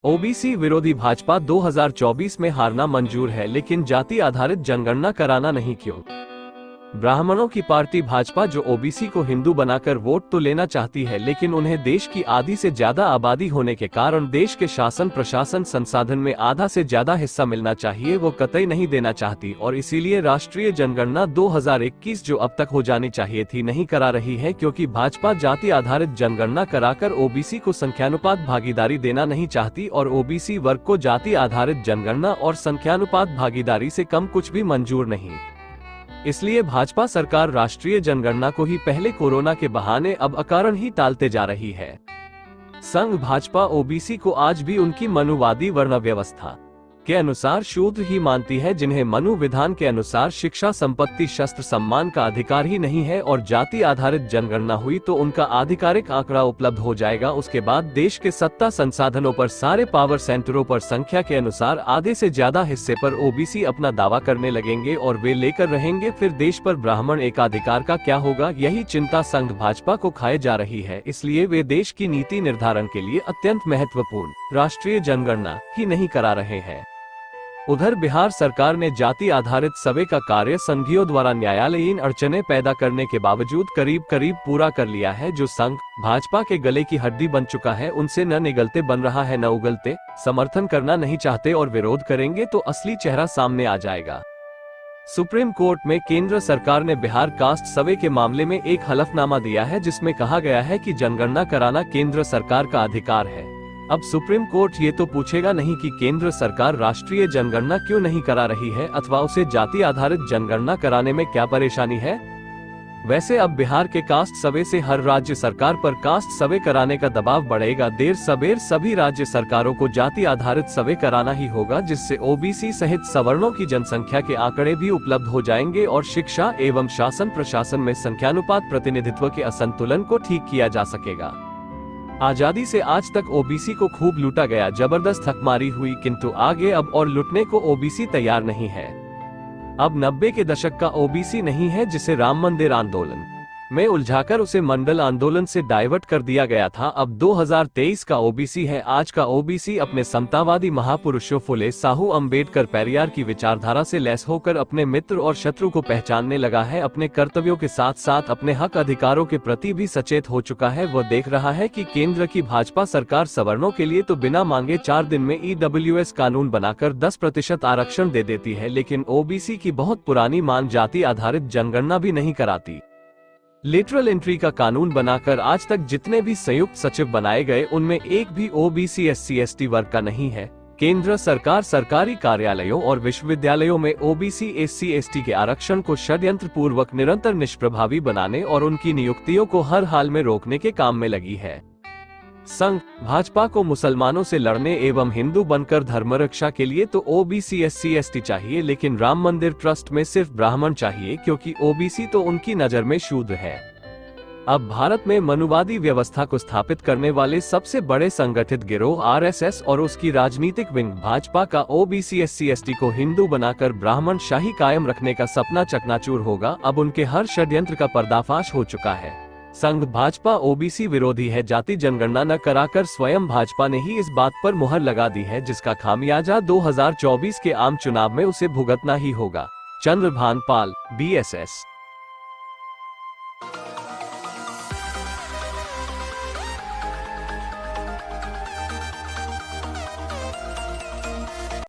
OBC विरोधी भाजपा 2024 में हारना मंजूर है, लेकिन जाति आधारित जनगणना कराना नहीं क्यों? ब्राह्मणों की पार्टी भाजपा जो ओबीसी को हिंदू बनाकर वोट तो लेना चाहती है, लेकिन उन्हें देश की आधी से ज्यादा आबादी होने के कारण देश के शासन प्रशासन संसाधन में आधा से ज्यादा हिस्सा मिलना चाहिए, वो कतई नहीं देना चाहती और इसीलिए राष्ट्रीय जनगणना 2021 जो अब तक हो जानी चाहिए थी नहीं करा रही है, क्योंकि भाजपा जाति आधारित जनगणना कराकर ओबीसी को संख्यानुपात भागीदारी देना नहीं चाहती और ओबीसी वर्ग को जाति आधारित जनगणना और संख्यानुपात भागीदारी से कम कुछ भी मंजूर नहीं। इसलिए भाजपा सरकार राष्ट्रीय जनगणना को ही पहले कोरोना के बहाने अब अकारण ही टालते जा रही है। संघ भाजपा ओबीसी को आज भी उनकी मनुवादी वर्ण व्यवस्था के अनुसार शूद्र ही मानती है, जिन्हें मनु विधान के अनुसार शिक्षा, संपत्ति, शस्त्र, सम्मान का अधिकार ही नहीं है और जाति आधारित जनगणना हुई तो उनका आधिकारिक आंकड़ा उपलब्ध हो जाएगा। उसके बाद देश के सत्ता संसाधनों पर, सारे पावर सेंटरों पर संख्या के अनुसार आधे से ज्यादा हिस्से पर ओबीसी अपना दावा करने लगेंगे और वे लेकर रहेंगे। फिर देश पर ब्राह्मण एकाधिकार का क्या होगा? यही चिंता संघ भाजपा को खाए जा रही है। इसलिए वे देश की नीति निर्धारण के लिए अत्यंत महत्वपूर्ण राष्ट्रीय जनगणना ही नहीं करा रहे हैं। उधर बिहार सरकार ने जाति आधारित सर्वे का कार्य संघियों द्वारा न्यायालयीन अड़चने पैदा करने के बावजूद करीब करीब पूरा कर लिया है। जो संघ भाजपा के गले की हड्डी बन चुका है, उनसे न निगलते बन रहा है न उगलते। समर्थन करना नहीं चाहते और विरोध करेंगे तो असली चेहरा सामने आ जाएगा। सुप्रीम कोर्ट में केंद्र सरकार ने बिहार कास्ट सर्वे के मामले में एक हलफनामा दिया है, जिसमें कहा गया है कि जनगणना कराना केंद्र सरकार का अधिकार है। अब सुप्रीम कोर्ट ये तो पूछेगा नहीं कि केंद्र सरकार राष्ट्रीय जनगणना क्यों नहीं करा रही है अथवा उसे जाति आधारित जनगणना कराने में क्या परेशानी है। वैसे अब बिहार के कास्ट सर्वे से हर राज्य सरकार पर कास्ट सर्वे कराने का दबाव बढ़ेगा। देर सबेर सभी राज्य सरकारों को जाति आधारित सर्वे कराना ही होगा, जिससे ओबीसी सहित सवर्णों की जनसंख्या के आंकड़े भी उपलब्ध हो जाएंगे और शिक्षा एवं शासन प्रशासन में संख्यानुपात प्रतिनिधित्व के असंतुलन को ठीक किया जा सकेगा। आजादी से आज तक ओबीसी को खूब लूटा गया, जबरदस्त हकमारी हुई, किंतु आगे अब और लूटने को ओबीसी तैयार नहीं है। अब 90 के दशक का ओबीसी नहीं है, जिसे राम मंदिर आंदोलन में उलझाकर उसे मंडल आंदोलन से डाइवर्ट कर दिया गया था। अब 2023 का ओबीसी है। आज का ओबीसी अपने समतावादी महापुरुषों फुले, साहू, अंबेडकर, पेरियार की विचारधारा से लैस होकर अपने मित्र और शत्रु को पहचानने लगा है। अपने कर्तव्यों के साथ साथ अपने हक अधिकारों के प्रति भी सचेत हो चुका है। वह देख रहा है कि केंद्र की भाजपा सरकार सवर्णों के लिए तो बिना मांगे 4 दिन में ईडब्ल्यूएस कानून बनाकर 10% आरक्षण दे देती है, लेकिन ओबीसी की बहुत पुरानी मांग जाति आधारित जनगणना भी नहीं कराती। लेटरल एंट्री का कानून बनाकर आज तक जितने भी संयुक्त सचिव बनाए गए, उनमें एक भी ओबीसी SC ST वर्ग का नहीं है। केंद्र सरकार सरकारी कार्यालयों और विश्वविद्यालयों में ओबीसी SC ST के आरक्षण को षड्यंत्र पूर्वक निरंतर निष्प्रभावी बनाने और उनकी नियुक्तियों को हर हाल में रोकने के काम में लगी है। संघ भाजपा को मुसलमानों से लड़ने एवं हिंदू बनकर धर्मरक्षा के लिए तो ओबीसी SC ST चाहिए, लेकिन राम मंदिर ट्रस्ट में सिर्फ ब्राह्मण चाहिए, क्योंकि ओबीसी तो उनकी नजर में शूद्र है। अब भारत में मनुवादी व्यवस्था को स्थापित करने वाले सबसे बड़े संगठित गिरोह RSS और उसकी राजनीतिक विंग भाजपा का ओबीसी SC ST को हिंदू बनाकर ब्राह्मण शाही कायम रखने का सपना चकनाचूर होगा। अब उनके हर षड्यंत्र का पर्दाफाश हो चुका है। संघ भाजपा ओबीसी विरोधी है। जाति जनगणना न कराकर स्वयं भाजपा ने ही इस बात पर मुहर लगा दी है, जिसका खामियाजा 2024 के आम चुनाव में उसे भुगतना ही होगा। चंद्रभान पाल, BSS।